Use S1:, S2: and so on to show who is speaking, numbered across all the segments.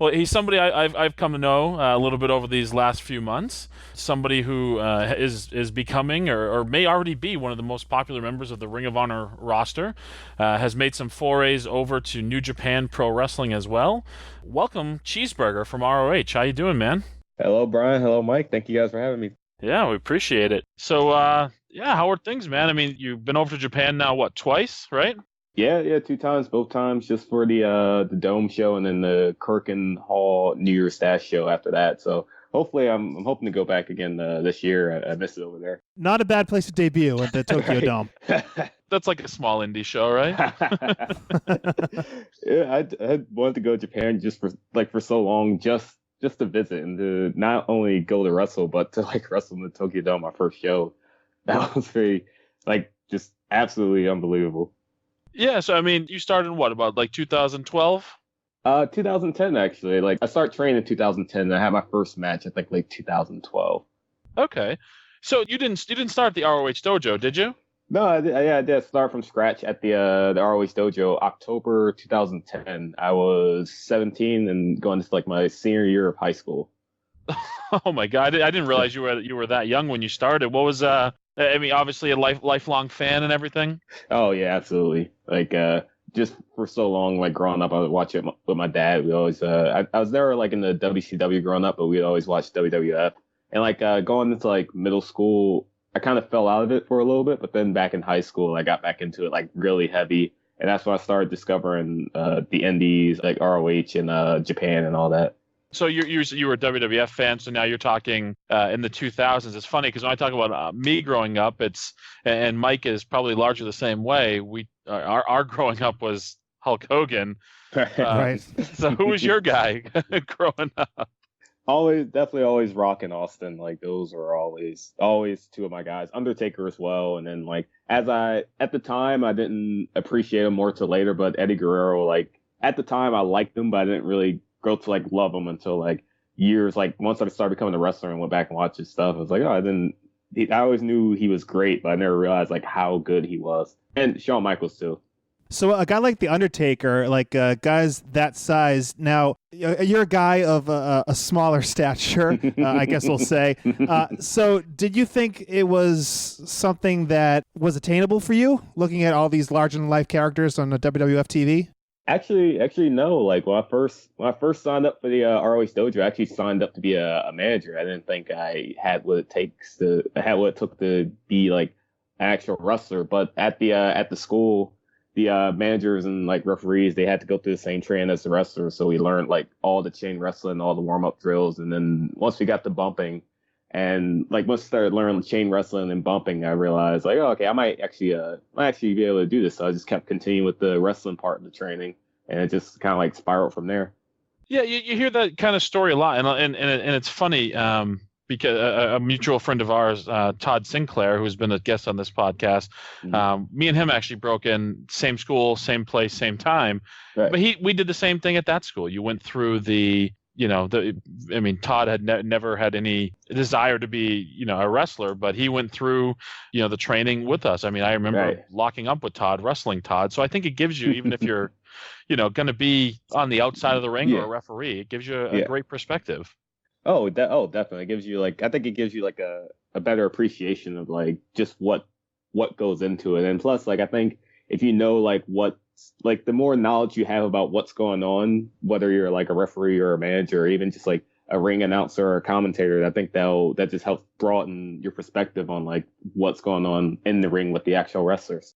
S1: Well, he's somebody I've come to know a little bit over these last few months. Somebody who is becoming or may already be one of the most popular members of the Ring of Honor roster. Has made some forays over to New Japan Pro Wrestling as well. Welcome, Cheeseburger from ROH. How you doing, man?
S2: Hello, Brian. Hello, Mike. Thank you guys for having me.
S1: Yeah, we appreciate it. So, yeah, how are things, man? I mean, you've been over to Japan now, what, twice, right?
S2: Yeah, two times, both times, just for the Dome show and then the Kirken Hall New Year's Stash show after that. So hopefully, I'm hoping to go back again this year. I missed it over there.
S3: Not a bad place to debut at the Tokyo Dome.
S1: That's like a small indie show, right?
S2: Yeah, I wanted to go to Japan just for so long, just to visit and to not only go to wrestle, but to like wrestle in the Tokyo Dome, my first show. That was very just absolutely unbelievable.
S1: Yeah, so I mean, you started in what, about like 2012?
S2: 2010 actually. Like I started training in 2010 and I had my first match I think like 2012.
S1: Okay. So you didn't start at the ROH dojo, did you?
S2: No, I did start from scratch at the ROH dojo October 2010. I was 17 and going to like my senior year of high school.
S1: Oh my God, I didn't realize you were that young when you started. What was I mean, obviously a lifelong fan and everything.
S2: Oh yeah, absolutely. Like just for so long, like growing up, I would watch it with my dad. We always I was never like in the WCW growing up, but we'd always watch WWF. And like going into like middle school, I kind of fell out of it for a little bit, but then back in high school, I got back into it like really heavy, and that's when I started discovering the indies like ROH and Japan and all that.
S1: So you were a WWF fan, so now you're talking in the 2000s. It's funny because when I talk about me growing up, and Mike is probably largely the same way. Our growing up was Hulk Hogan.
S3: Right.
S1: So who was your guy growing up?
S2: Definitely always Rock and Austin. Like those were always two of my guys. Undertaker as well. And then like at the time I didn't appreciate him more till later, but Eddie Guerrero, like at the time I liked him, but I didn't really grow to like love him until like years. Like once I started becoming a wrestler and went back and watched his stuff, I was like, I always knew he was great, but I never realized like how good he was. And Shawn Michaels too.
S3: So a guy like The Undertaker, like guys that size, now you're a guy of a smaller stature, I guess we'll say. So did you think it was something that was attainable for you, looking at all these larger-than-life characters on the WWF TV?
S2: Actually, no. Like when I first signed up for the ROH dojo, I actually signed up to be a manager. I didn't think I had what it took to be like an actual wrestler. But at the school, the managers and like referees, they had to go through the same training as the wrestlers. So we learned like all the chain wrestling, all the warm up drills, and then once we got to bumping, and like once I started learning chain wrestling and bumping, I realized like, oh, okay, I might actually be able to do this. So I just kept continuing with the wrestling part of the training, and it just kind of like spiraled from there.
S1: Yeah, you hear that kind of story a lot, and it's funny because a mutual friend of ours, Todd Sinclair, who's been a guest on this podcast, me and him actually broke in same school, same place, same time. Right. But we did the same thing at that school. You went through Todd had never had any desire to be, a wrestler, but he went through, the training with us. I mean, I remember locking up with Todd, wrestling Todd. So I think it gives you, even if you're, going to be on the outside of the ring or a referee, it gives you a great perspective.
S2: Definitely. It gives you I think it gives you like a better appreciation of like just what goes into it. And plus, like, I think if you know, like the more knowledge you have about what's going on, whether you're like a referee or a manager, or even just like a ring announcer or a commentator, I think that just helps broaden your perspective on like what's going on in the ring with the actual wrestlers.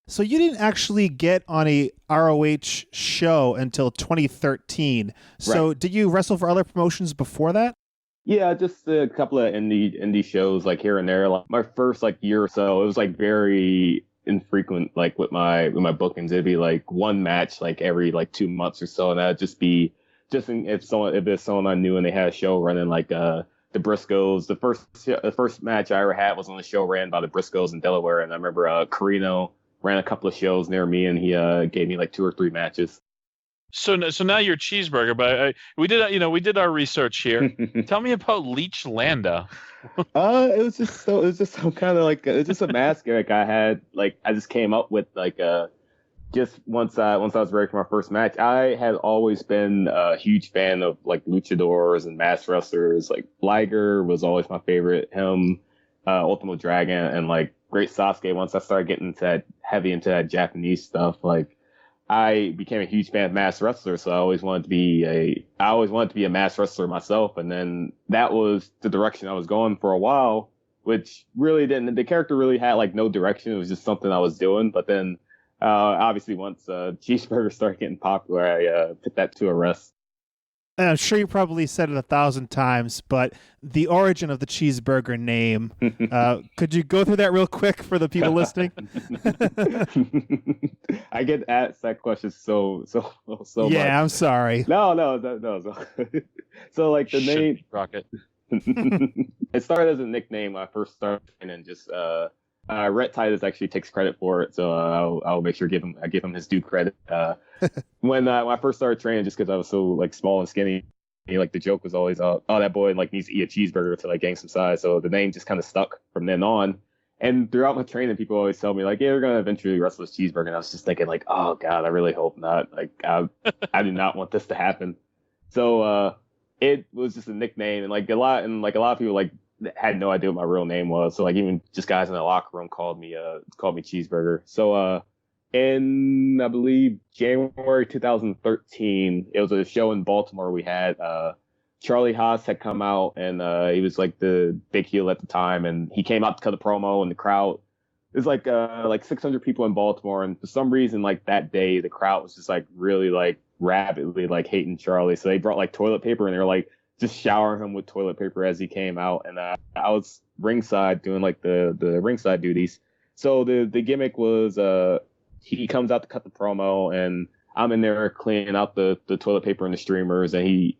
S3: So you didn't actually get on a ROH show until 2013. So right. Did you wrestle for other promotions before that?
S2: Yeah, just a couple of indie shows like here and there. Like my first like year or so, it was like very infrequent. Like with my bookings, it'd be like one match like every like 2 months or so, and that'd just be if it's someone I knew and they had a show running like the Briscoes. The first match I ever had was on the show ran by the Briscoes in Delaware, and I remember Carino ran a couple of shows near me, and he gave me like 2 or 3 matches.
S1: So now you're Cheeseburger, but we did our research here. Tell me about Leech Landa.
S2: It was just some kind of like it's just a mask like I had, like I just came up with like just once I was ready for my first match, I had always been a huge fan of like luchadors and masked wrestlers. Like Liger was always my favorite. Him, Ultimo Dragon, and like Great Sasuke. Once I started getting into that Japanese stuff, like I became a huge fan of masked wrestlers. So I always wanted to be a masked wrestler myself. And then that was the direction I was going for a while, which really didn't. The character really had like no direction. It was just something I was doing. But then obviously, once Cheeseburger started getting popular, I put that to a rest.
S3: And I'm sure you probably said it 1,000 times, but the origin of the Cheeseburger name, could you go through that real quick for the people listening?
S2: I get asked that question so much.
S3: Yeah, I'm sorry.
S2: No. So like the name
S1: Rocket.
S2: it started as a nickname when I first started, and then just Rhett Titus actually takes credit for it, so I'll make sure I give him his due credit. When I first started training, just because I was so like small and skinny, like the joke was always, oh, that boy like needs to eat a cheeseburger to like gain some size. So the name just kind of stuck from then on. And throughout my training, people always tell me like, yeah, you're gonna eventually wrestle this Cheeseburger. And I was just thinking like, oh god, I really hope not. Like I do not want this to happen. So it was just a nickname, and like a lot of people like had no idea what my real name was. So like even just guys in the locker room called me Cheeseburger. So in I believe January 2013, it was a show in Baltimore we had. Charlie Haas had come out, and he was like the big heel at the time, and he came out to cut a promo, and the crowd, there's like 600 people in Baltimore, and for some reason like that day the crowd was just like really like rabidly like hating Charlie. So they brought like toilet paper, and they were like just showering him with toilet paper as he came out. And I was ringside doing like the ringside duties. So the gimmick was he comes out to cut the promo, and I'm in there cleaning out the toilet paper and the streamers, and he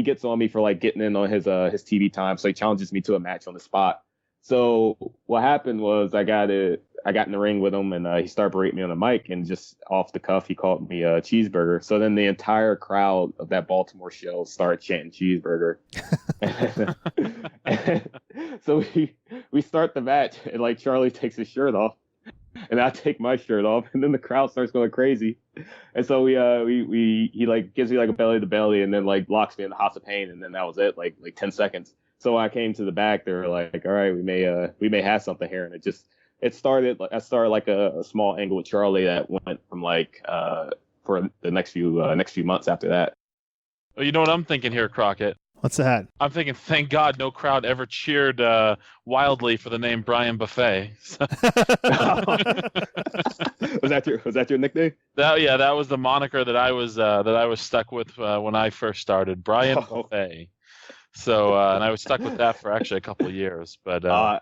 S2: gets on me for like getting in on his TV time. So he challenges me to a match on the spot. So what happened was I got in the ring with him, and he started berating me on the mic, and just off the cuff, he called me a Cheeseburger. So then the entire crowd of that Baltimore show started chanting Cheeseburger. So we start the match, and like Charlie takes his shirt off, and I take my shirt off, and then the crowd starts going crazy. And so he like gives me like a belly to belly, and then like locks me in the house of pain, and then that was it, like 10 seconds. So when I came to the back, they were like, all right, we may have something here. And I started like a small angle with Charlie that went from like for the next few months after that.
S1: Well, you know what I'm thinking here, Crockett?
S3: What's that?
S1: I'm thinking, thank God no crowd ever cheered wildly for the name Brian Buffet.
S2: Was that your nickname?
S1: That was the moniker that I was stuck with when I first started, Brian Buffet. So and I was stuck with that for actually a couple of years. But
S2: I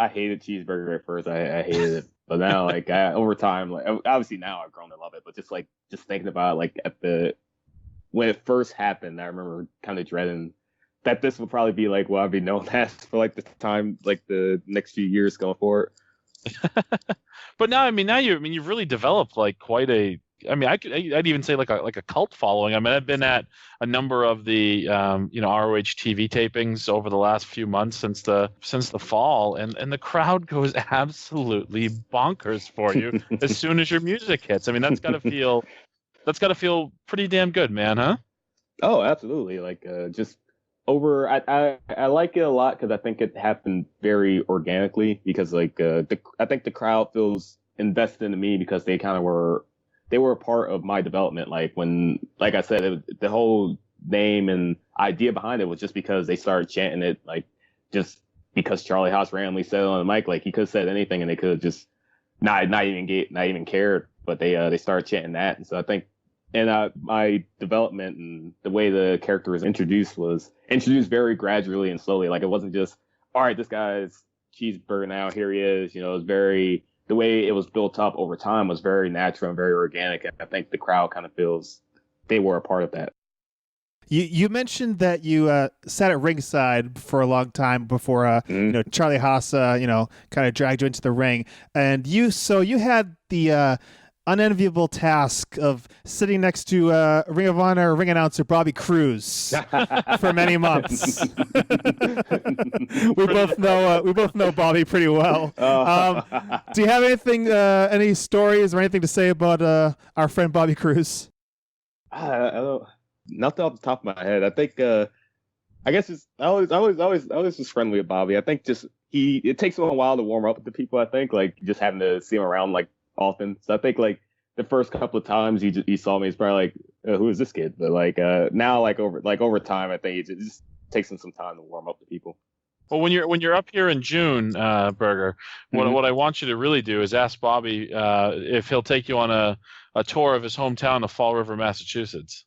S2: hated Cheeseburger at first. I hated it, but now like over time, like obviously now I've grown to love it. But just thinking about it, like when it first happened, I remember kind of dreading that this would probably be like what I'd be known as for like the time, like the next few years going forward.
S1: But now you've really developed like quite a. I mean, I'd even say like a cult following. I mean, I've been at a number of the ROH TV tapings over the last few months since the fall, and the crowd goes absolutely bonkers for you as soon as your music hits. I mean, that's got to feel pretty damn good, man, huh?
S2: Oh, absolutely. Like just over. I like it a lot because I think it happened very organically because like I think the crowd feels invested into me because they kind of were. They were a part of my development. Like when, like I said, the whole name and idea behind it was just because they started chanting it, like just because Charlie Haas randomly said it on the mic. Like he could have said anything and they could have just not even cared, but they started chanting that. And so I think, and my development and the way the character was introduced very gradually and slowly. Like it wasn't just, all right, this guy's Cheeseburger now, here he is. You know, it was very. The way it was built up over time was very natural and very organic. And I think the crowd kind of feels they were a part of that.
S3: You mentioned that you sat at ringside for a long time before Charlie Haas kind of dragged you into the ring, and you had the unenviable task of sitting next to Ring of Honor ring announcer Bobby Cruz for many months. we both know Bobby pretty well. Do you have anything, any stories or anything to say about our friend Bobby Cruz?
S2: I don't, nothing off the top of my head. I think I guess I was just friendly with Bobby. I think just it takes him a while to warm up with the people. I think like just having to see him around like often. So I think like the first couple of times he saw me, he's probably like, who is this kid? But like now like over time, I think it just takes him some time to warm up to people.
S1: Well, when you're up here in June, Berger, what I want you to really do is ask Bobby if he'll take you on a tour of his hometown of Fall River, Massachusetts.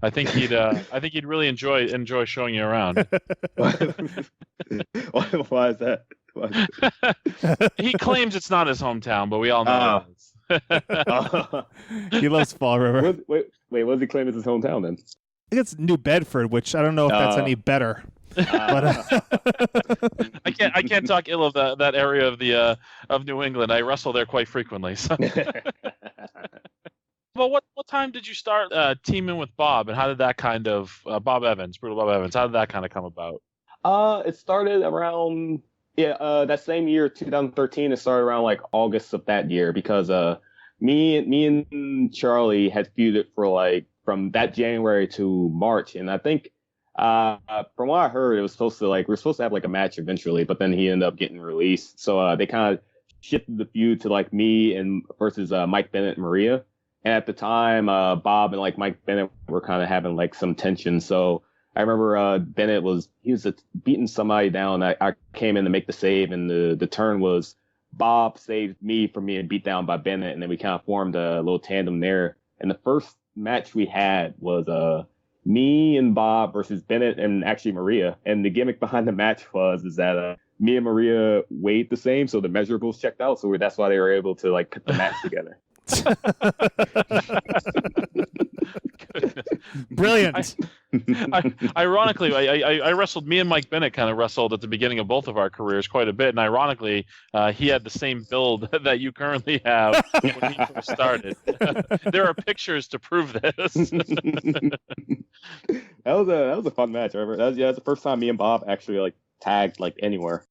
S1: I think he'd really enjoy showing you around.
S2: Why is that?
S1: He claims it's not his hometown, but we all know it is.
S3: He loves Fall River.
S2: Wait, what does he claim is his hometown then?
S3: I think it's New Bedford, which I don't know if that's any better. But
S1: I can't talk ill of that area of New England. I wrestle there quite frequently. So. Well, what time did you start teaming with Bob, and how did that kind of Bob Evans, Brutal Bob Evans? How did that kind of come about?
S2: It started around that same year, 2013. It started around like August of that year because me and Charlie had feuded for like from that January to March, and I think from what I heard, we were supposed to have like a match eventually, but then he ended up getting released. So they kind of shifted the feud to like me and versus Mike Bennett and Maria. And at the time, Bob and like Mike Bennett were kind of having like some tension. So I remember Bennett was beating somebody down. I came in to make the save, and the turn was Bob saved me from being beat down by Bennett, and then we kind of formed a little tandem there. And the first match we had was me and Bob versus Bennett and actually Maria. And the gimmick behind the match is that me and Maria weighed the same, so the measurables checked out. So that's why they were able to like put the match together.
S3: Brilliant.
S1: Ironically, I wrestled. Me and Mike Bennett kind of wrestled at the beginning of both of our careers quite a bit, and ironically, he had the same build that you currently have when he first started. There are pictures to prove this.
S2: That was a fun match. I remember that was the first time me and Bob actually like tagged like anywhere.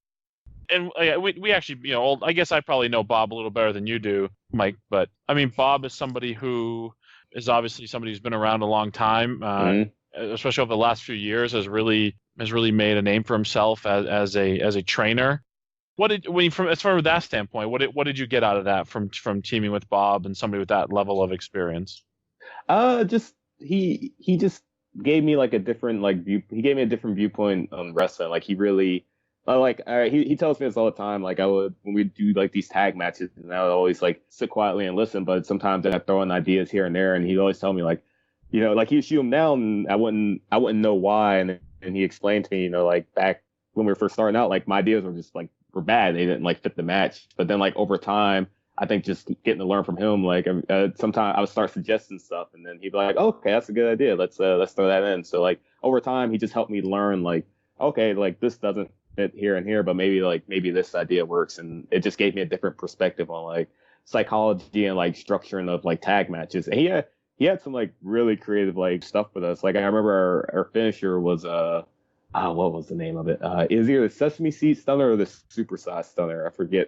S1: And we actually, I guess I probably know Bob a little better than you do, Mike. But I mean, Bob is somebody who is obviously somebody who's been around a long time, especially over the last few years, has really made a name for himself as a trainer. As far as that standpoint, what did you get out of that from teaming with Bob and somebody with that level of experience?
S2: Just he just gave me like a different he gave me a different viewpoint on wrestling. Like he really. He tells me this all the time. Like when we do like these tag matches, and I would always like sit quietly and listen. But sometimes I'd throw in ideas here and there, and he'd always tell me like he'd shoot him down, and I wouldn't know why. And he explained to me, like back when we were first starting out, like my ideas were bad. They didn't like fit the match. But then like over time, I think just getting to learn from him, like sometimes I would start suggesting stuff, and then he'd be like, okay, that's a good idea. Let's throw that in. So like over time, he just helped me learn like, okay, like this doesn't fit here and here, but maybe this idea works, and it just gave me a different perspective on like psychology and like structuring of like tag matches. And he had some like really creative like stuff with us. Like I remember our finisher was what was the name of it? It was either the Sesame Seed Stunner or the Supersize Stunner. I forget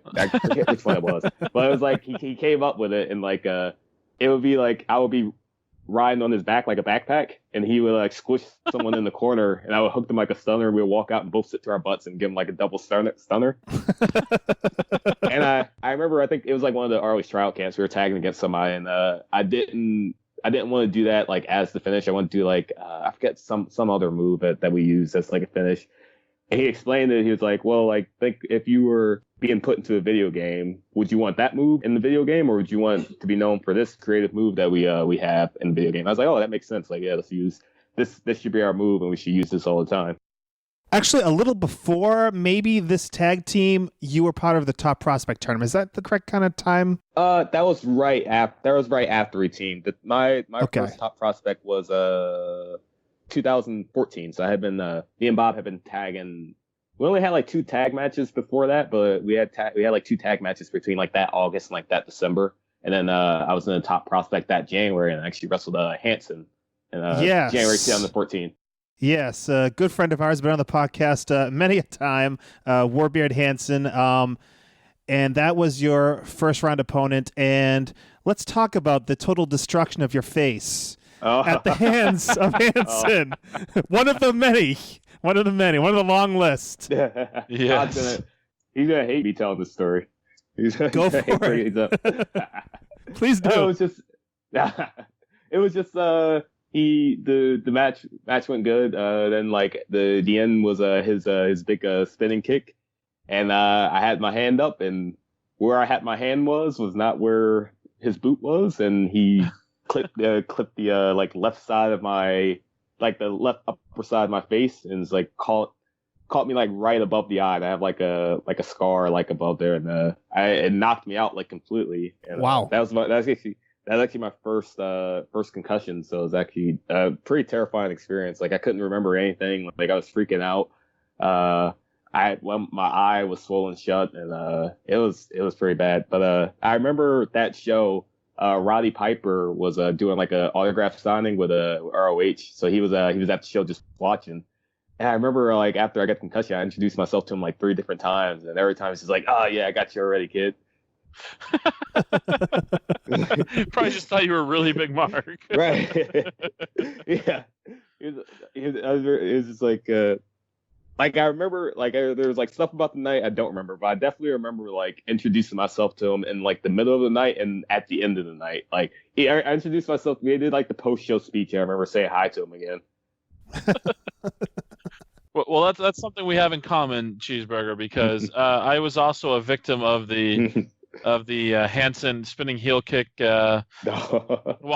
S2: which one it was, but it was like he came up with it, and like it would be like I would be riding on his back like a backpack, and he would like squish someone in the corner, and I would hook them like a stunner, and we would walk out and both sit to our butts and give him like a double stunner. And I remember, I think it was like one of the ROH tryout camps, we were tagging against somebody, and I didn't want to do that like as the finish. I wanted to do like I forget some other move that we used as like a finish. And he explained it. He was like, well, like, think if you were being put into a video game, would you want that move in the video game, or would you want to be known for this creative move that we have in the video game? I was like, oh, that makes sense. Like, yeah, let's use this. This should be our move, and we should use this all the time.
S3: Actually, a little before maybe this tag team, you were part of the Top Prospect tournament. Is that the correct kind of time?
S2: That was right after we teamed. My first Top Prospect was 2014. So I had been me and Bob had been tagging. We only had like 2 tag matches before that, but we had like 2 tag matches between like that August and like that December. And then I was in the top prospect that January and I actually wrestled Hanson in
S3: Yes.
S2: January 2014.
S3: Yes, a good friend of ours, been on the podcast many a time, Warbeard Hansen, and that was your first round opponent. And let's talk about the total destruction of your face at the hands of Hansen. One of the many, one of the long list.
S1: Yes.
S2: He's gonna hate me telling this story.
S3: Go for it. Please do.
S2: No, it was just the match went good. Then like the end was his big spinning kick, and I had my hand up, and where I had my hand was not where his boot was, and he clipped the like left side of my the left upper side of my face, and it's like caught me like right above the eye. And I have like a scar like above there, and it knocked me out like completely. And,
S3: wow,
S2: that's actually my first concussion. So it was actually a pretty terrifying experience. Like I couldn't remember anything. Like I was freaking out. My eye was swollen shut, and it was pretty bad. But I remember that show. Roddy Piper was doing like a autograph signing with ROH. So he was at the show just watching. And I remember, like, after I got the concussion, I introduced myself to him, like, 3 different times. And every time he's just like, oh, yeah, I got you already, kid.
S1: Probably just thought you were a really big mark.
S2: Right. Yeah. It was just like I remember, like, there was, like, stuff about the night I don't remember. But I definitely remember, like, introducing myself to him in, like, the middle of the night and at the end of the night. Like, I introduced myself. We did, like, the post-show speech. And I remember saying hi to him again.
S1: Well, that's something we have in common, Cheeseburger, because I was also a victim of the Hansen spinning heel kick while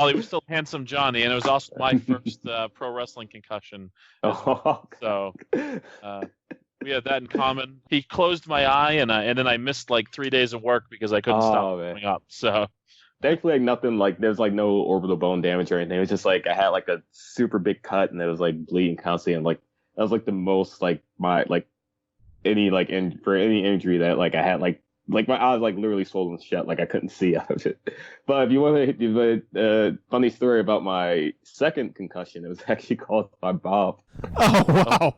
S1: he was still Handsome Johnny, and it was also my first pro wrestling concussion. So we had that in common. He closed my eye, and then I missed like 3 days of work because I couldn't stop throwing up. So.
S2: Thankfully, like nothing, like there's like no orbital bone damage or anything. It was just like I had like a super big cut and it was like bleeding constantly, and like that was like the most like my like any like for any injury that like I had like my eye was like literally swollen shut, like I couldn't see out of it. But if you want to, funny story about my second concussion, it was actually caused by Bob.
S3: Oh wow!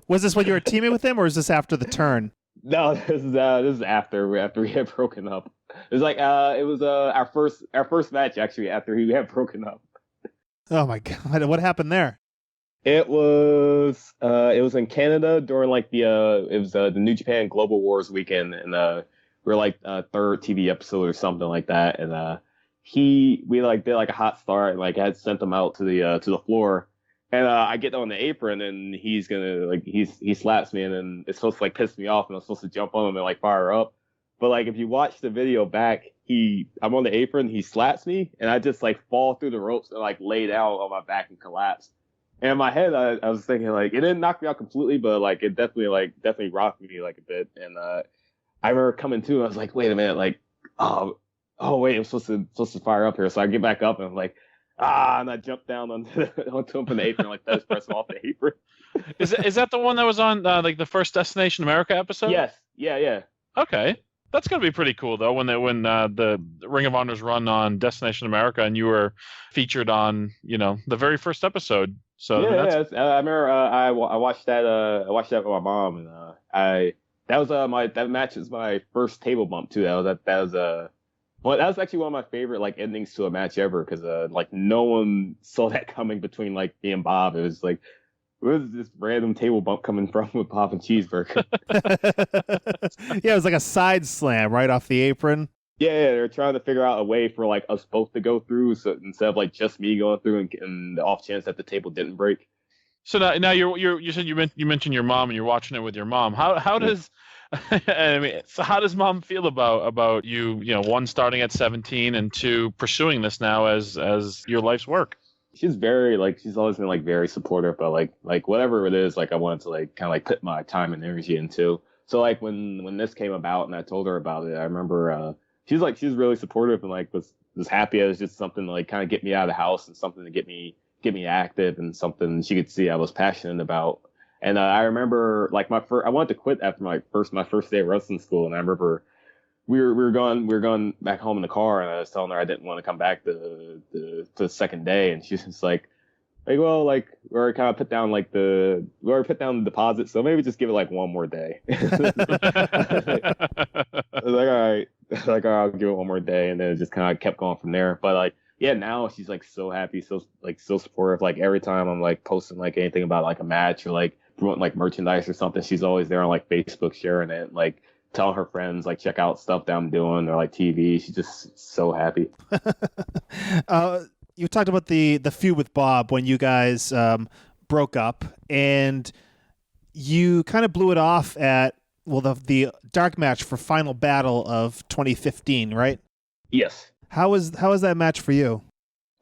S3: Was this when you were a teammate with him, or is this after the turn?
S2: No, this is after we had broken up. It was like it was our first match actually after we had broken up.
S3: Oh my god! What happened there?
S2: It was in Canada during like the New Japan Global Wars weekend, and we were like third TV episode or something like that, and we like did like a hot start and like I had sent him out to the floor. And I get on the apron, and he's gonna like he slaps me, and then it's supposed to like piss me off, and I'm supposed to jump on him and like fire up. But like if you watch the video back, I'm on the apron, he slaps me, and I just like fall through the ropes and like lay down on my back and collapse. And in my head, I was thinking like it didn't knock me out completely, but like it definitely rocked me like a bit. And I remember coming to, and I was like, wait a minute, like oh wait, I'm supposed to fire up here. So I get back up and I'm like. And I jumped down onto him from the apron, like that was pressing off the apron.
S1: Is that the one that was on like the first Destination America episode?
S2: Yes. Yeah.
S1: Okay, that's gonna be pretty cool though. When the Ring of Honor's run on Destination America, and you were featured on the very first episode. So
S2: yeah. I remember I watched that. I watched that with my mom, and that match was my first table bump too. That was well, that was actually one of my favorite like endings to a match ever because like no one saw that coming between like me and Bob. It was like where was this random table bump coming from with Bob and Cheeseburger?
S3: Yeah, it was like a side slam right off the apron.
S2: Yeah, they're trying to figure out a way for like us both to go through, so instead of like just me going through and the off chance that the table didn't break.
S1: So now you said you mentioned your mom and you're watching it with your mom. How does I mean, so how does mom feel about you? One, starting at 17, and two, pursuing this now as your life's work.
S2: She's she's always been like very supportive, but like whatever it is, like I wanted to like kind of like put my time and energy into. So like when this came about and I told her about it, I remember she's really supportive and like was happy as just something to like kind of get me out of the house and something to get me active and something she could see I was passionate about. And I remember like I wanted to quit after my first day of wrestling school, and I remember we were going back home in the car, and I was telling her I didn't want to come back the second day, and she's just like, well, like we already kind of put down we already put down the deposit, so maybe just give it like one more day. I was like, all right, like, all right, I'll give it one more day, and then it just kind of kept going from there. But like, yeah, now she's like so happy, so supportive. Like every time I'm like posting like anything about like a match or like promoting like merchandise or something, she's always there on like Facebook sharing it, like telling her friends like check out stuff that I'm doing or like TV. She's just so happy.
S3: You talked about the feud with Bob when you guys broke up, and you kind of blew it off at the dark match for Final Battle of 2015, right?
S2: Yes.
S3: How was that match for you?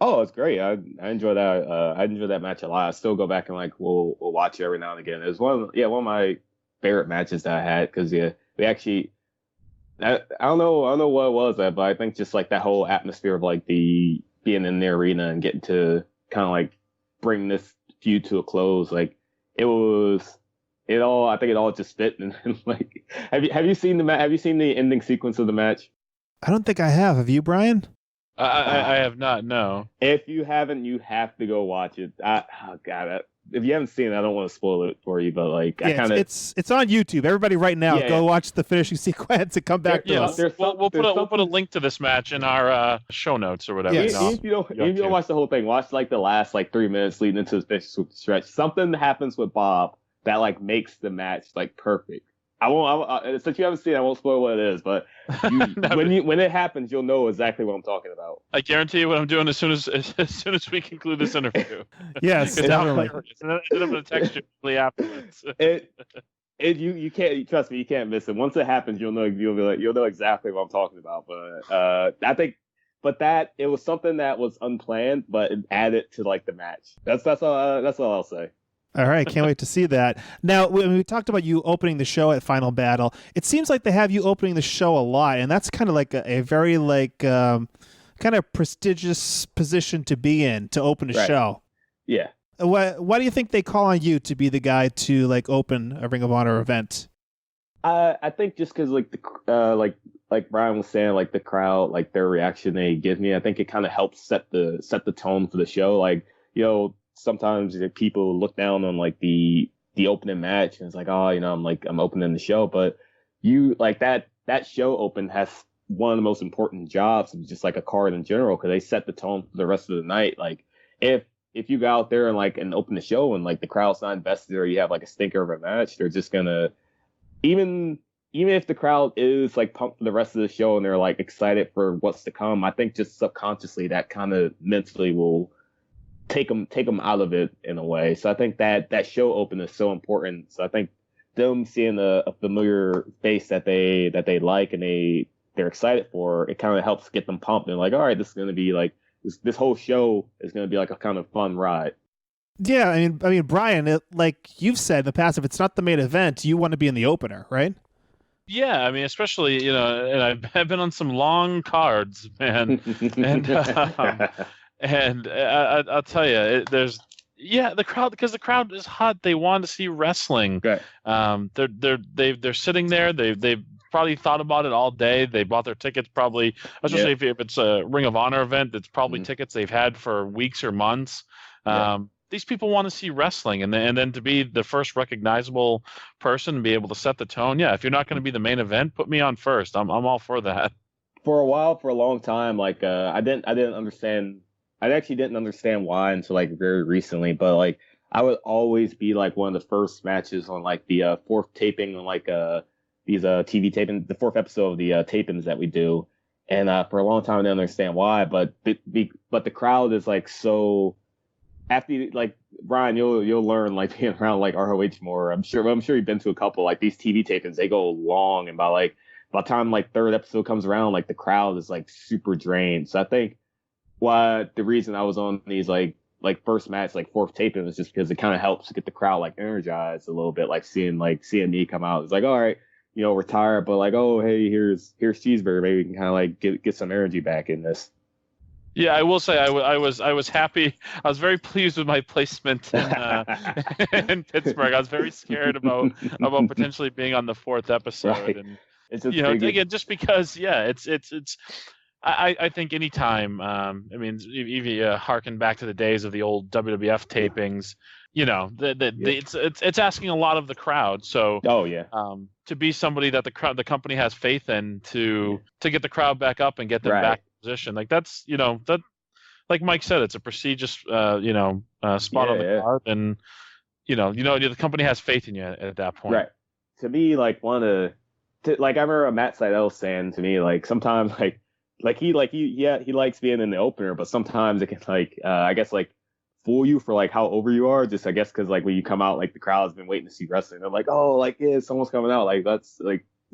S2: Oh, it's great. I enjoy that. I enjoy that match a lot. I still go back and like we'll watch it every now and again. It was one of my favorite matches that I had because we actually. I don't know what it was, but I think just like that whole atmosphere of like the being in the arena and getting to kind of like bring this feud to a close, like I think it all just fit. And like, have you seen the ending sequence of the match?
S3: I don't think I have. Have you, Brian?
S1: I have not. No.
S2: If you haven't, you have to go watch it. If you haven't seen it, I don't want to spoil it for you, but like,
S3: yeah, it's on YouTube. Everybody, right now, go watch the finishing sequence and come back to us.
S1: We'll put a link to this match in our show notes or whatever.
S2: Yeah, if you don't watch the whole thing, watch like the last like 3 minutes leading into the finish stretch. Something happens with Bob that like makes the match like perfect. Since you haven't seen it, I won't spoil what it is, but when it happens, you'll know exactly what I'm talking about.
S1: I guarantee you what I'm doing as soon as we conclude this interview.
S3: Yes, definitely.
S1: And then I'm going to text you quickly afterwards.
S2: You can't trust me. You can't miss it. Once it happens, you'll know exactly what I'm talking about. But I think, that it was something that was unplanned, but it added to like the match. That's all I'll say.
S3: All right, can't wait to see that. Now, when we talked about you opening the show at Final Battle, it seems like they have you opening the show a lot, and that's kind of like a very like kind of prestigious position to be in to open a show.
S2: Yeah.
S3: Why do you think they call on you to be the guy to like open a Ring of Honor event?
S2: I think just because like like Brian was saying, like the crowd, like their reaction they give me, I think it kind of helps set the tone for the show. Like, sometimes people look down on like the opening match and it's like, oh, I'm opening the show, but you like that show open has one of the most important jobs, just like a card in general, because they set the tone for the rest of the night. Like if you go out there and open the show and like the crowd's not invested or you have like a stinker of a match, they're just gonna even if the crowd is like pumped for the rest of the show and they're like excited for what's to come, I think just subconsciously that kind of mentally will take them out of it in a way. So I think that show open is so important. So I think them seeing a familiar face that they like and they're excited for, it kind of helps get them pumped and like, all right, this is going to be like this whole show is going to be like a kind of fun ride.
S3: Yeah, I mean, Brian, like you've said in the past, if it's not the main event, you want to be in the opener, right?
S1: Yeah, I mean, especially and I've been on some long cards, man, and I'll tell you, the crowd, because the crowd is hot. They want to see wrestling.
S2: Right.
S1: They're sitting there. They've probably thought about it all day. They bought their tickets probably, especially if it's a Ring of Honor event. It's probably tickets they've had for weeks or months. These people want to see wrestling, and then to be the first recognizable person and be able to set the tone. Yeah, if you're not going to be the main event, put me on first. I'm all for that.
S2: For a long time, like I didn't understand. I actually didn't understand why until like very recently, but like I would always be like one of the first matches on like the fourth taping on like these TV taping, the fourth episode of the tapings that we do, and for a long time I didn't understand why, but the crowd is like so. After like Brian, you'll learn like being around like ROH more. I'm sure you've been to a couple like these TV tapings. They go long, and by the time like third episode comes around, like the crowd is like super drained. So I think the reason I was on these like first match, like fourth taping, was just because it kind of helps to get the crowd like energized a little bit, like seeing me come out. It's like, all right, we're tired, but like, oh, hey, here's Cheeseburger. Maybe we can kind of like get some energy back in this.
S1: Yeah, I will say I was happy. I was very pleased with my placement in Pittsburgh. I was very scared about potentially being on the fourth episode,
S2: Right.
S1: and
S2: It's just
S1: again, just because, it's. I think anytime, I mean, if you harken back to the days of the old WWF tapings, it's asking a lot of the crowd. So,
S2: Oh yeah,
S1: to be somebody that the company has faith in to get the crowd back up and get them back in position, like that's, that, like Mike said, it's a prestigious, spot on the card, and the company has faith in you at that point.
S2: Right. To me, like I remember Matt Sydal saying to me, like sometimes he likes being in the opener, but sometimes it can I guess fool you for how over you are. Just I guess because when you come out, the crowd's been waiting to see wrestling. They're like, oh, yeah, someone's coming out. That's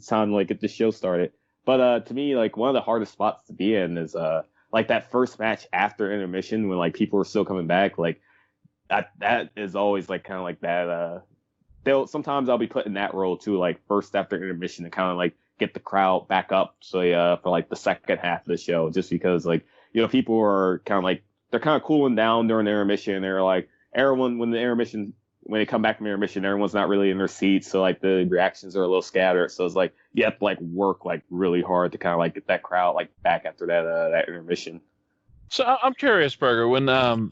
S2: sound like if the show started. But to me, one of the hardest spots to be in is that first match after intermission when people are still coming back. That is always kind of that. Sometimes I'll be put in that role too, first after intermission to kind of get the crowd back up. So for the second half of the show, just because people are kind of they're kind of cooling down during the intermission. They're everyone when they come back from intermission, everyone's not really in their seats, so the reactions are a little scattered. So it's you have to work really hard to kind of get that crowd back after that intermission.
S1: So I'm curious, Burger, when so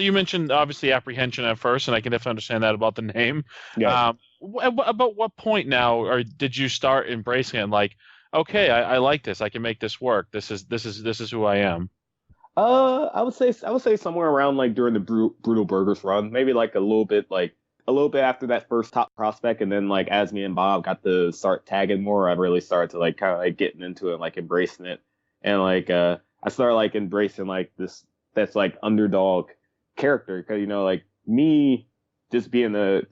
S1: you mentioned obviously apprehension at first, and I can definitely understand that about the name.
S2: Yeah.
S1: About what point now, or did you start embracing it? And okay, I like this. I can make this work. This is who I am.
S2: I would say somewhere around during the Brutal Burgers run, maybe a little bit after that first top prospect, and then as me and Bob got to start tagging more, I really started to kind of getting into it, embracing it, and I started embracing this that's underdog character, because me just being a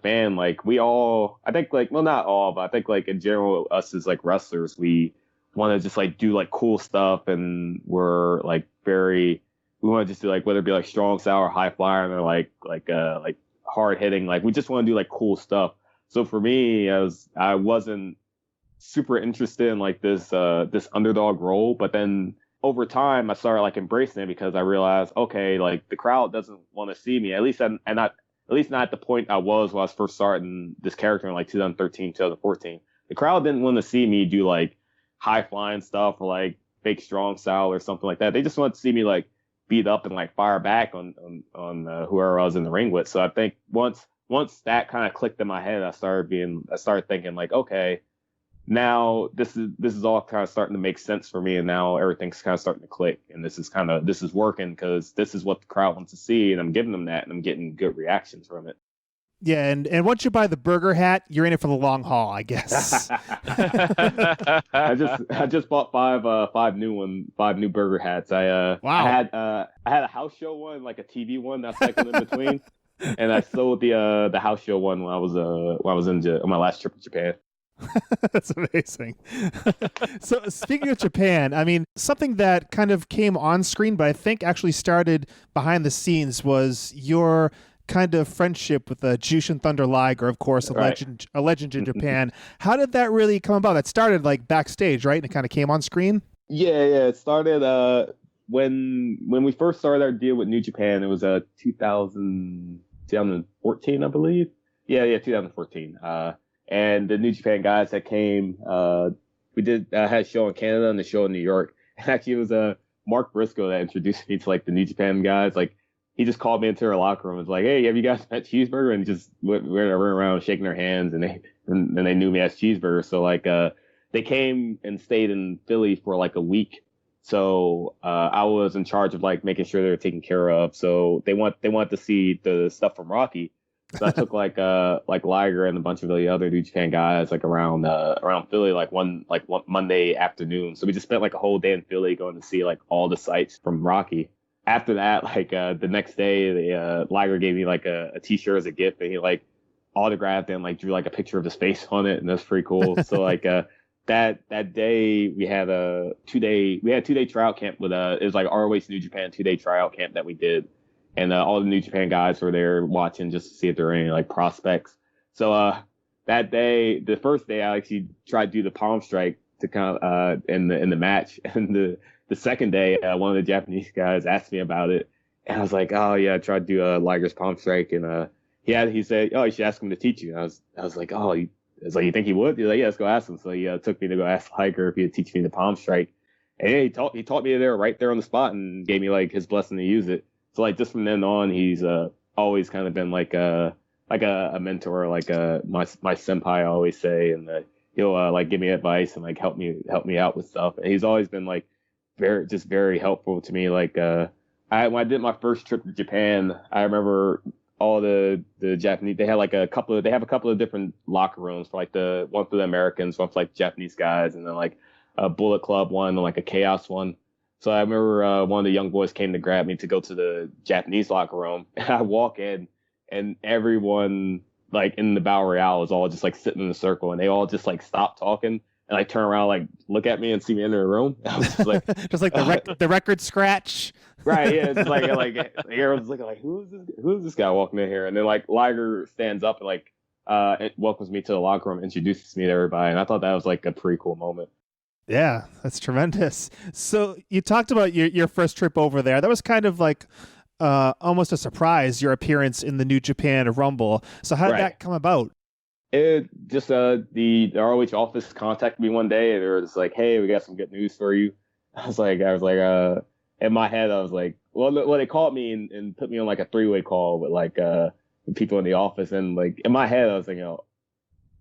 S2: fan, we all, I think well, not all, but I think in general, us as wrestlers, we want to just do cool stuff, and we're we want to just do whether it be strong style or high flyer, and they're hard hitting, we just want to do cool stuff. So for me, I wasn't super interested in this underdog role, but then over time I started embracing it, because I realized, okay, the crowd doesn't want to see me, at least not at the point I was when I was first starting this character in 2013, 2014. The crowd didn't want to see me do high flying stuff or fake strong style or something like that. They just wanted to see me beat up and fire back on whoever I was in the ring with. So I think once that kind of clicked in my head, I started thinking okay, now this is all kind of starting to make sense for me, and now everything's kind of starting to click, and this is working, because this is what the crowd wants to see, and I'm giving them that, and I'm getting good reactions from it.
S3: Yeah, and once you buy the burger hat, you're in it for the long haul, I guess.
S2: I just bought five new burger hats.
S3: Wow.
S2: I had a house show one, a TV one that's cycled in between, and I sold the house show one when I was on my last trip to Japan.
S3: That's amazing. So speaking of Japan, I mean, something that kind of came on screen, but I think actually started behind the scenes, was your kind of friendship with Jushin Thunder Liger, of course, a legend in Japan. How did that really come about? That started backstage, right? And it kind of came on screen?
S2: Yeah. It started when we first started our deal with New Japan. It was 2014, I believe. Yeah, 2014. And the New Japan guys that came, we had a show in Canada and a show in New York. And actually, it was Mark Briscoe that introduced me to the New Japan guys. He just called me into our locker room and was hey, have you guys met Cheeseburger? And just went around shaking their hands, and they knew me as Cheeseburger. So they came and stayed in Philly for a week. So I was in charge of making sure they were taken care of. So they wanted to see the stuff from Rocky. So I took Liger and a bunch of the other New Japan guys around Philly one Monday afternoon. So we just spent a whole day in Philly going to see all the sites from Rocky. After that, the next day, Liger gave me a T-shirt as a gift, and he autographed and drew a picture of his face on it, and that's pretty cool. So that day we had a 2-day tryout camp with it was ROH New Japan 2-day tryout camp that we did. And all the New Japan guys were there watching just to see if there were any prospects. So that day, the first day, I actually tried to do the palm strike to kind of in the match. And the second day, one of the Japanese guys asked me about it, and I was like, oh yeah, I tried to do Liger's palm strike, and he said, oh, you should ask him to teach you. And I was like, oh, it's like, you think he would? He's like, yeah, let's go ask him. So he took me to go ask Liger if he would teach me the palm strike. And yeah, he taught me there right there on the spot and gave me like his blessing to use it. So like just from then on, he's always kind of been like a mentor, like my senpai, I always say, and he'll like give me advice and like help me out with stuff. And he's always been like very helpful to me. Like when I did my first trip to Japan, I remember all the Japanese, they have a couple of different locker rooms for like the one for the Americans, one for like Japanese guys, and then like a Bullet Club one and like a Chaos one. So I remember one of the young boys came to grab me to go to the Japanese locker room, and I walk in, and everyone like in the Battle Royale is all just like sitting in a circle, and they all just like stop talking and like turn around, like look at me and see me enter the room. I was just like,
S3: just like the record scratch.
S2: Right, yeah, it's just like everyone's looking like, who's this guy walking in here? And then like Liger stands up and like it welcomes me to the locker room, introduces me to everybody, and I thought that was like a pretty cool moment.
S3: Yeah, that's tremendous. So you talked about your first trip over there. That was kind of like almost a surprise, your appearance in the New Japan Rumble. So how did that come about?
S2: It just the ROH office contacted me one day, and they were just like, "Hey, we got some good news for you." I was like, in my head, I was like, well, they called me and put me on like a 3-way call with like with people in the office, and like in my head, I was like,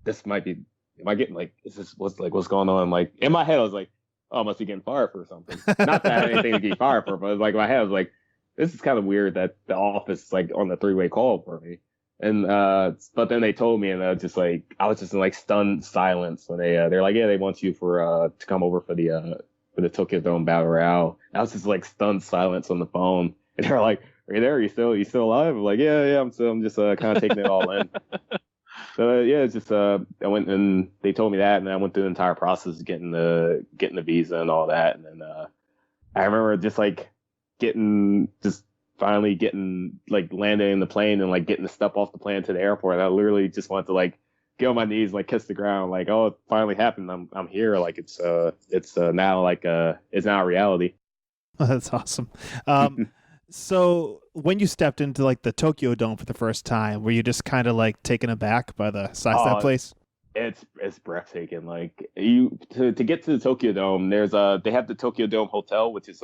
S2: this might be. Am I getting like, is this what's going on? Like in my head, I was like, oh, I must be getting fired for something. Not that I had anything to get fired for, but like in my head, I was like, this is kind of weird that the office is like on the 3-way call for me. And but then they told me, and I was just in like stunned silence when they're like, yeah, they want you to come over for the Tokyo Dome Battle Royale. I was just like stunned silence on the phone, and they're like, are you there? Are you still alive? I'm like, yeah, I'm just kind of taking it all in. So yeah, it's just I went and they told me that, and I went through the entire process of getting the visa and all that, and then I remember just like finally getting like landing in the plane and like getting the stuff off the plane to the airport. And I literally just wanted to like get on my knees and like kiss the ground, like, oh, it finally happened. I'm here. Like it's now like it's now a reality.
S3: Oh, that's awesome. So when you stepped into like the Tokyo Dome for the first time, were you just kind of like taken aback by the size of that place?
S2: It's breathtaking. Like to get to the Tokyo Dome, they have the Tokyo Dome Hotel, which is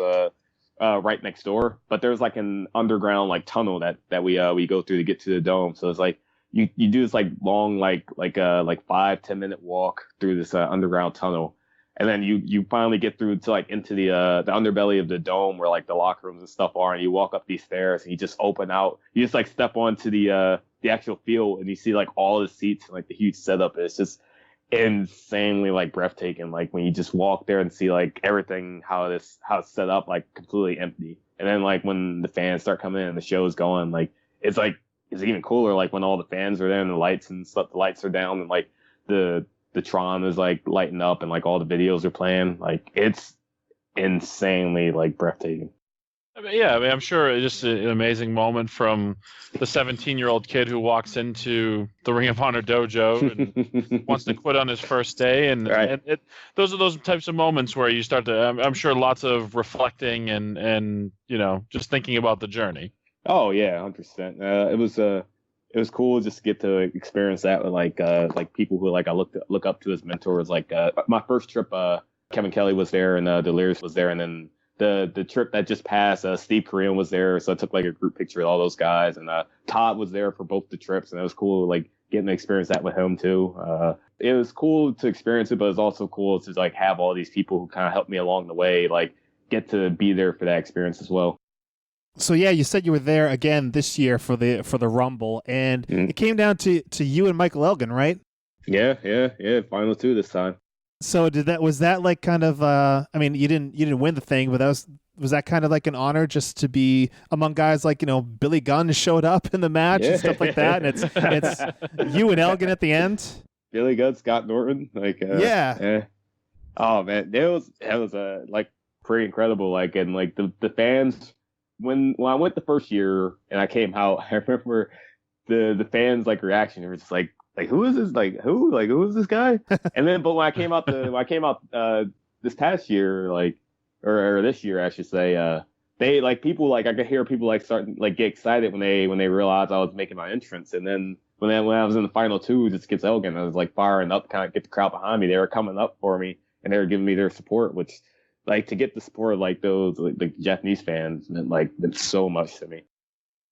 S2: right next door, but there's like an underground like tunnel that we go through to get to the dome. So it's like you do this like long like 5-10 minute walk through this underground tunnel. And then you finally get through to like into the underbelly of the dome where like the locker rooms and stuff are, and you walk up these stairs and you just open out. You just like step onto the actual field, and you see like all the seats and like the huge setup. It's just insanely like breathtaking. Like when you just walk there and see like everything how it's set up, like completely empty. And then like when the fans start coming in and the show's going, like it's even cooler. Like when all the fans are there and the lights and stuff, the lights are down and like the Tron is like lighting up and like all the videos are playing. Like it's insanely like breathtaking.
S1: I mean, I'm sure it's just an amazing moment from the 17-year-old kid who walks into the Ring of Honor dojo and wants to quit on his first day. And,
S2: right.
S1: and those are those types of moments where you start to, I'm sure lots of reflecting and just thinking about the journey.
S2: Oh yeah, 100%. It was cool just to get to experience that with like people who like I look up to as mentors. Like my first trip, Kevin Kelly was there and Delirious was there, and then the trip that just passed, Steve Korean was there, so I took like a group picture with all those guys, and Todd was there for both the trips, and it was cool like getting to experience that with him too. It was cool to experience it, but it's also cool to like have all these people who kind of helped me along the way, like get to be there for that experience as well.
S3: So yeah, you said you were there again this year for the Rumble, and it came down to you and Michael Elgin, right?
S2: Yeah. Final 2 this time.
S3: So was that like kind of I mean, you didn't win the thing, but was that kind of like an honor just to be among guys like Billy Gunn showed up in the match and stuff like that, and it's you and Elgin at the end.
S2: Billy Gunn, Scott Norton, like
S3: yeah.
S2: Oh man, it was like pretty incredible. Like and like the fans. When I went the first year and I came out, I remember the fans like reaction. They were just like who is this? Who is this guy? And then, but when I came out this past year, or this year, I should say, they like people like I could hear people like starting like get excited when they realized I was making my entrance, and then when I was in the final two just against Elgin, I was like firing up, kind of get the crowd behind me. They were coming up for me and they were giving me their support, which like to get the support of like those like Japanese fans meant so much to me.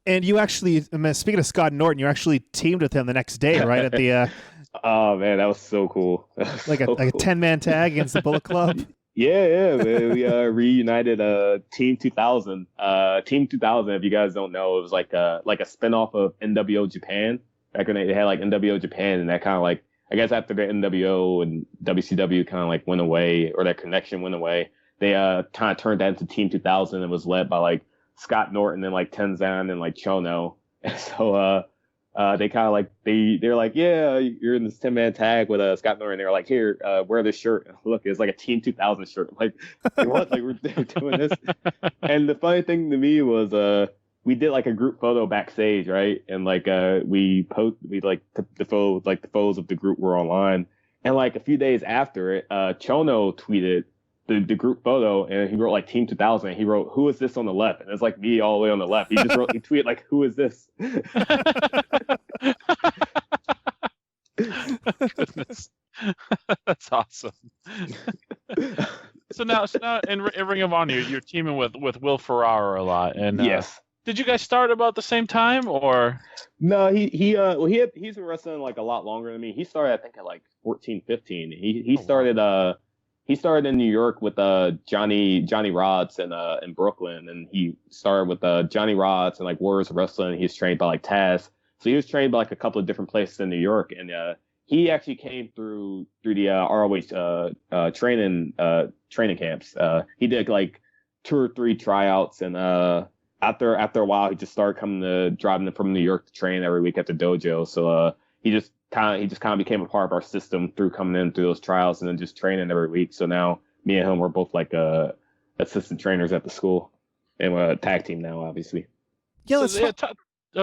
S3: And you actually, speaking of Scott Norton, you actually teamed with him the next day, right? At the
S2: oh man, that was so cool.
S3: Like a 10-man tag against the Bullet Club.
S2: Yeah, man. We reunited Team 2000. Team 2000, if you guys don't know, it was like a spinoff of NWO Japan. Back when they had like NWO Japan, and that kind of like, I guess after the NWO and WCW kind of like went away, or that connection went away, they kind of turned that into Team 2000 and was led by like Scott Norton and like Tenzan and like Chono. And so they kind of like they're like, yeah, you're in this 10-man tag with Scott Norton. They're like, here, wear this shirt. Look, it's like a Team 2000 shirt. I'm like, what? Like we're doing this. And the funny thing to me was we did like a group photo backstage, right? And like we like the photos of the group were online. And like a few days after it, Chono tweeted the group photo, and he wrote like Team 2000. He wrote, "Who is this on the left?" And it's like me all the way on the left. He tweeted like, "Who is this?"
S1: Goodness. That's awesome. So now in Ring of Honor, you're teaming with Will Ferrara a lot, and
S2: yes.
S1: Did you guys start about the same time, or?
S2: No, he's been wrestling like a lot longer than me. He started, I think, at like 14, 15. He started in New York with Johnny Rods in Brooklyn, and he started with Johnny Rods and like Warriors of Wrestling. He was trained by like Taz, so he was trained by like a couple of different places in New York, and he actually came through the ROH training camps. He did like 2 or 3 tryouts, and after a while, he just started driving from New York to train every week at the dojo. So he just kind of became a part of our system through coming in through those trials and then just training every week. So now me and him, we're both like assistant trainers at the school, and we're a tag team now, obviously.
S3: Yeah, let's
S1: go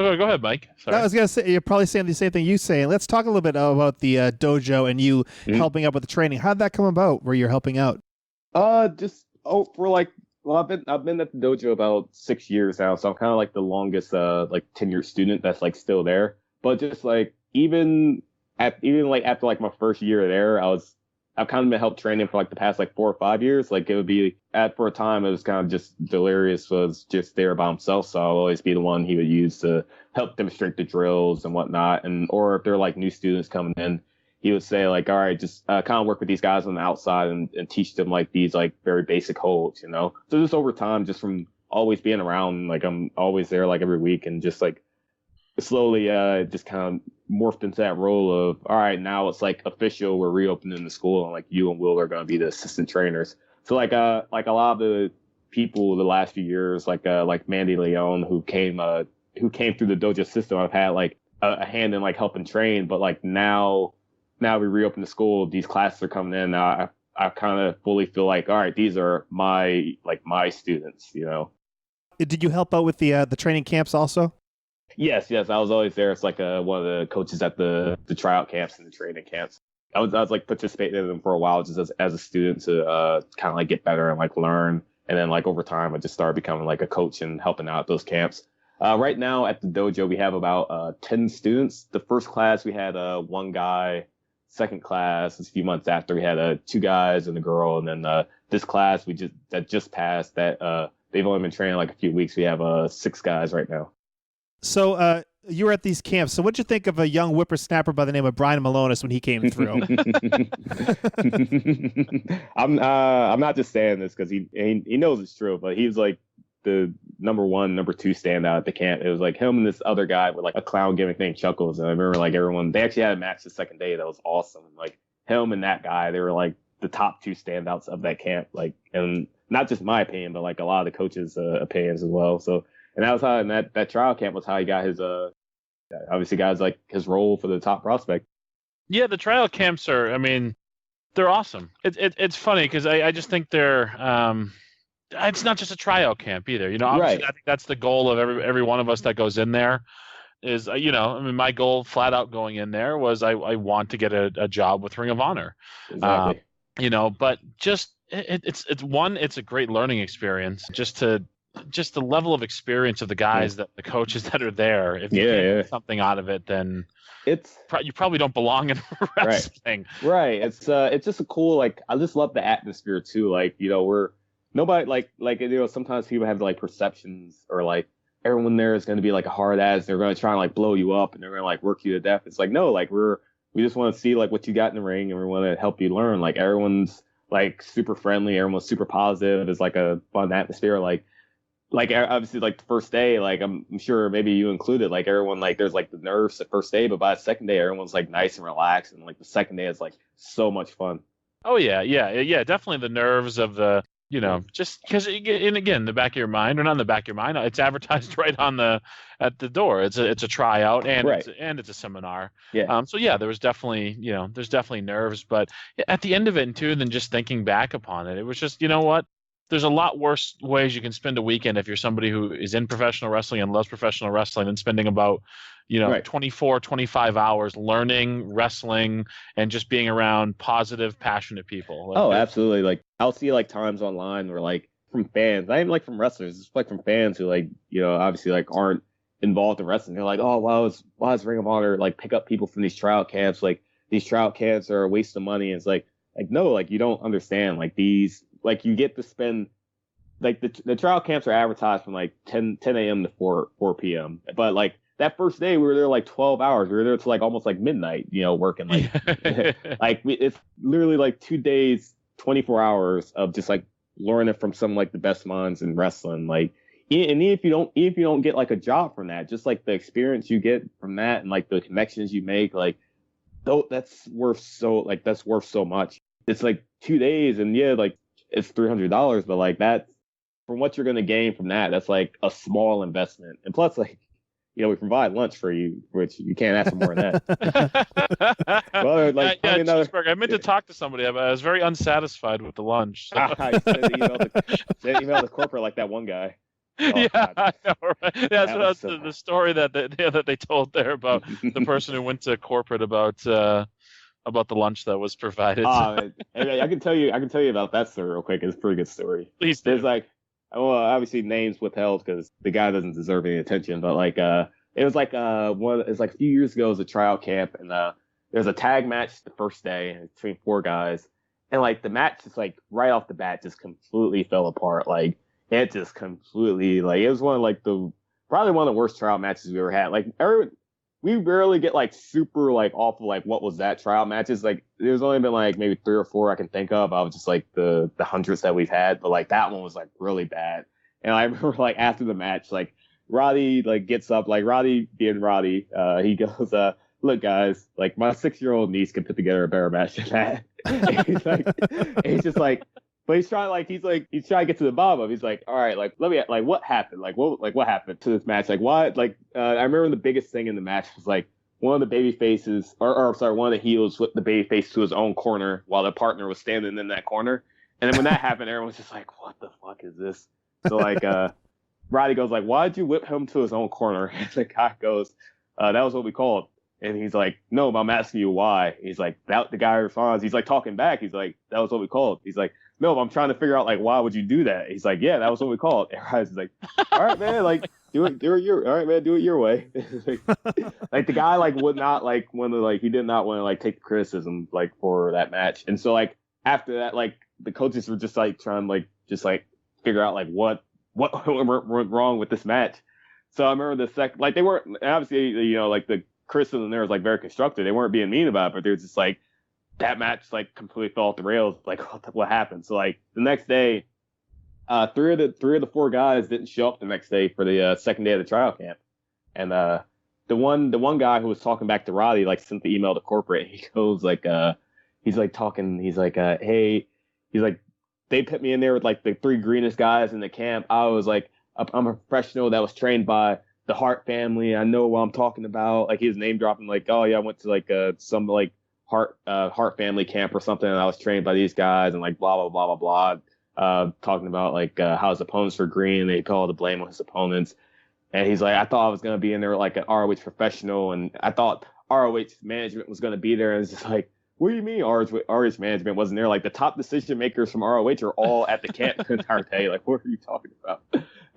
S1: ahead, Mike. Sorry.
S3: I was gonna say, you're probably saying the same thing you say. Let's talk a little bit about the dojo and you helping out with the training. How'd that come about? Where you're helping out? I've
S2: been at the dojo about 6 years now, so I'm kind of like the longest like tenured student that's like still there. But just like even after like my first year there, I've kind of been help training for like the past like 4 or 5 years. Like it would be for a time it was kind of just Delirious was just there by himself, so I'll always be the one he would use to help demonstrate the drills and whatnot. And or if they're like new students coming in, he would say like, all right, just kind of work with these guys on the outside and teach them like these like very basic holds, you know. So just over time, just from always being around, like I'm always there like every week, and just like slowly just kind of morphed into that role of, all right, now it's like official, we're reopening the school, and like you and Will are going to be the assistant trainers. So like a lot of the people the last few years, like Mandy Leone, who came through the dojo system, I've had like a hand in like helping train. But like now we reopen the school, these classes are coming in. Now I kind of fully feel like, all right, these are my students, you know.
S3: Did you help out with the training camps also?
S2: Yes, I was always there. It's like one of the coaches at the tryout camps and the training camps. I was like participating in them for a while just as a student to kind of like get better and like learn. And then like over time, I just started becoming like a coach and helping out at those camps. Right now at the dojo, we have about 10 students. The first class we had one guy. Second class, a few months after, we had 2 guys and a girl. And then this class that just passed, that they've only been training like a few weeks. We have 6 guys right now.
S3: So you were at these camps. So what'd you think of a young whippersnapper by the name of Brian Malonis when he came through?
S2: I'm not just saying this because he knows it's true, but he was like the number 1, number 2 standout at the camp. It was like him and this other guy with like a clown gimmick named Chuckles. And I remember like they actually had a match the second day that was awesome. Like him and that guy, they were like the top 2 standouts of that camp. Like, and not just my opinion, but like a lot of the coaches' opinions as well. So, and that was how, and that trial camp was how he got his obviously got his role for the top prospect.
S1: Yeah, the trial camps are, I mean, they're awesome. It's funny because I just think they're it's not just a tryout camp either. You know, obviously, right. I think that's the goal of every one of us that goes in there is, you know, I mean, my goal flat out going in there was I want to get a job with Ring of Honor.
S2: Exactly.
S1: You know, but just it's a great learning experience just to just the level of experience of the guys that the coaches that are there. If you can't get something out of it, then you probably don't belong in wrestling.
S2: Right. It's just a cool, like, I just love the atmosphere too. Like, we're nobody like sometimes people have like perceptions or like everyone there is going to be like a hard ass. They're going to try and like blow you up and they're going to like work you to death. It's like, no, like we just want to see like what you got in the ring and we want to help you learn. Like everyone's like super friendly. Everyone's super positive. It's like a fun atmosphere. Like obviously like the first day, like I'm sure maybe you included, like everyone, like there's like the nerves the first day, but by the second day, everyone's like nice and relaxed. And like the second day is like so much fun.
S1: Oh yeah. Definitely the nerves of the, just because, and again, in the back of your mind, or not in the back of your mind, it's advertised right at the door. It's a tryout and it's a seminar.
S2: Yeah.
S1: So yeah, there was definitely, there's definitely nerves, but at the end of it, too, than just thinking back upon it, it was just, you know what? There's a lot worse ways you can spend a weekend if you're somebody who is in professional wrestling and loves professional wrestling than spending about, 24, 25 hours learning wrestling and just being around positive, passionate people.
S2: Like, absolutely. Like I'll see like times online where like from fans, not even like from wrestlers, it's like from fans who like, obviously like aren't involved in wrestling. They're like, oh, why is Ring of Honor like pick up people from these tryout camps? Like these tryout camps are a waste of money. And it's like no, like you don't understand. Like these, like you get to spend, like the trial camps are advertised from like 10 a.m. to 4 p.m. But like that first day we were there like 12 hours. We were there to like almost like midnight, working like it's literally like 2 days, 24 hours of just like learning from some like the best minds in wrestling. Like, and even if you don't get like a job from that, just like the experience you get from that and like the connections you make, like that's worth so much. It's like 2 days and like it's $300, but like that, from what you're going to gain from that, that's like a small investment. And plus, like, we provide lunch for you, which you can't ask for more than that. Well, like,
S1: Cheeseburger. I meant to talk to somebody. I was very unsatisfied with the lunch. So.
S2: I sent email to corporate like that one guy. Oh,
S1: yeah,
S2: God.
S1: I know, right? Yeah, that's the story that they told there about the person who went to corporate about the lunch that was provided.
S2: I can tell you about that story real quick. It's a pretty good story.
S1: Please do.
S2: There's like, well, obviously names withheld because the guy doesn't deserve any attention. But like, it was like a few years ago, it was a tryout camp, and there's a tag match the first day between 4 guys, and like the match just like right off the bat just completely fell apart. Like it just completely, like it was probably one of the worst tryout matches we ever had. Like we rarely get like super like awful like what was that tryout matches. Like there's only been like maybe 3 or 4 I can think of. I was just like the hundreds that we've had, but like that one was like really bad. And I remember like after the match, like Roddy like gets up, like Roddy being Roddy, he goes, look guys, like my 6-year-old niece can put together a better match than that. He's just like, but he's trying to get to the bottom of it. He's like, all right, like let me, like what happened? Like what happened to this match? Like why? Like I remember the biggest thing in the match was like one of the baby faces, one of the heels flipped the baby face to his own corner while the partner was standing in that corner. And then when that happened, everyone was just like, what the fuck is this? So like Roddy goes like, why'd you whip him to his own corner? And the guy goes, that was what we called. And he's like, no, I'm asking you why. He's like, the guy responds, he's like talking back. He's like, that was what we called. He's like, no, I'm trying to figure out like why would you do that? He's like, yeah, that was what we called. And Roddy's like, all right, man, like do it your way. Like the guy like would not like want to, like he did not want to like take the criticism like for that match. And so like after that, like the coaches were just like trying like just like figure out like what went wrong with this match. So I remember like they weren't, obviously like the criticism there was like very constructive. They weren't being mean about it, but they were just like, that match like completely fell off the rails. Like what happened? So like the next day, 3 of the 4 guys didn't show up the next day for the second day of the trial camp, and the one guy who was talking back to Roddy like sent the email to corporate. He goes like he's like talking. He's like hey, he's like they put me in there with like the 3 greenest guys in the camp. I was like I'm a professional that was trained by the Hart family. I know what I'm talking about. Like he was name dropping like, oh yeah, I went to like some like Hart family camp or something, and I was trained by these guys and like blah blah blah blah blah, talking about like how his opponents were green and they put all the blame on his opponents. And he's like, I thought I was gonna be in there like an ROH professional, and I thought ROH management was gonna be there. And it's just like, what do you mean ROH management wasn't there? Like the top decision makers from ROH are all at the camp the entire day. Like what are you talking about?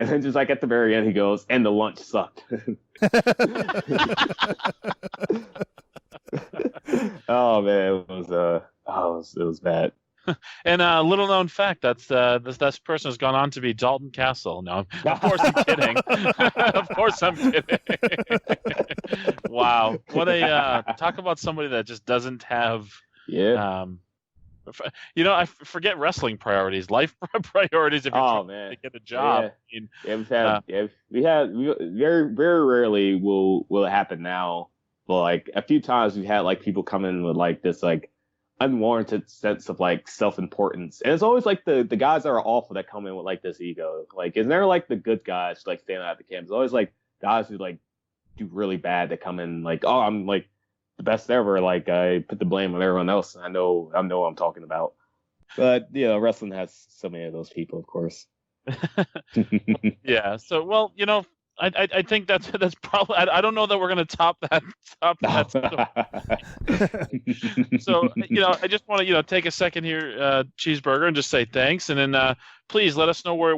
S2: And then just like at the very end, he goes, "And the lunch sucked." Oh man, it was bad.
S1: And a little known fact, this person has gone on to be Dalton Castle. No, of course I'm kidding. Of course I'm kidding. Wow, what a talk about somebody that just doesn't have.
S2: Yeah.
S1: I forget wrestling priorities, life priorities. If you're trying to get a job.
S2: Yeah, we very very rarely will it happen now, but like a few times we've had like people come in with like this like unwarranted sense of like self-importance, and it's always like the guys that are awful that come in with like this ego. Like, it's never like the good guys like standing out the camp. It's always like guys who like do really bad that come in like, oh, I'm like the best ever. Like, I put the blame on everyone else. I know what I'm talking about. But wrestling has so many of those people, of course.
S1: Yeah. So, well, I think that's probably. I don't know that we're gonna top that. So I just want to take a second here, Cheeseburger, and just say thanks, and then please let us know where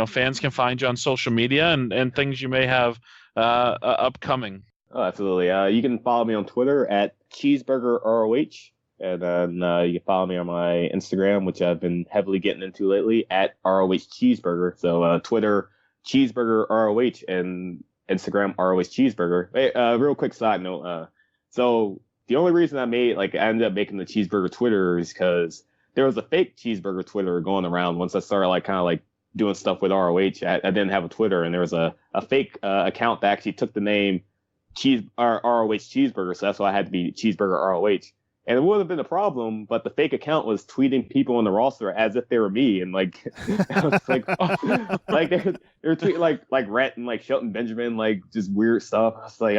S1: fans can find you on social media and things you may have upcoming.
S2: Oh, absolutely. You can follow me on Twitter at Cheeseburger ROH, and then you can follow me on my Instagram, which I've been heavily getting into lately, at ROH Cheeseburger. So Twitter Cheeseburger ROH and Instagram ROH Cheeseburger. Hey, real quick side note. So the only reason I ended up making the Cheeseburger Twitter is because there was a fake Cheeseburger Twitter going around once I started like kind of like doing stuff with ROH. I didn't have a Twitter, and there was a fake account that actually took the name ROH Cheeseburger, so that's why I had to be Cheeseburger ROH. And it would have been a problem, but the fake account was tweeting people on the roster as if they were me, and like, I was like, like they were tweeting like Rhett and like Shelton Benjamin, like just weird stuff. I was like,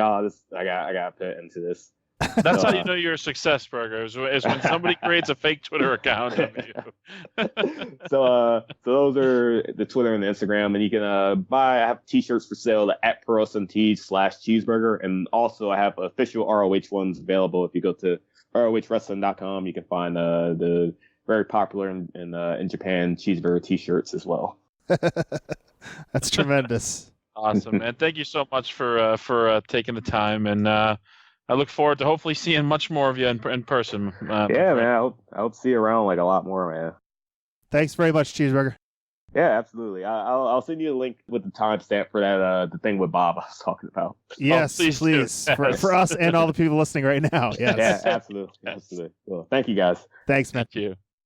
S2: I got put into this.
S1: That's how you know you're a success, Burger, is when somebody creates a fake Twitter account of you.
S2: So those are the Twitter and the Instagram, and you can I have t-shirts for sale at ProSMT/Cheeseburger, and also I have official ROH ones available. If you go to ROHWrestling.com, you can find the very popular in Japan Cheeseburger t-shirts as well.
S3: That's tremendous.
S1: Awesome, man. Thank you so much for taking the time, and I look forward to hopefully seeing much more of you in person.
S2: Yeah, man. I hope to see you around like a lot more, man.
S3: Thanks very much, Cheeseburger.
S2: Yeah, absolutely. I'll send you a link with the timestamp for that the thing with Bob I was talking about.
S3: Yes, please. For us and all the people listening right now. Yes.
S2: Yeah, absolutely. Well, thank you guys.
S3: Thanks, man.
S1: Thank you.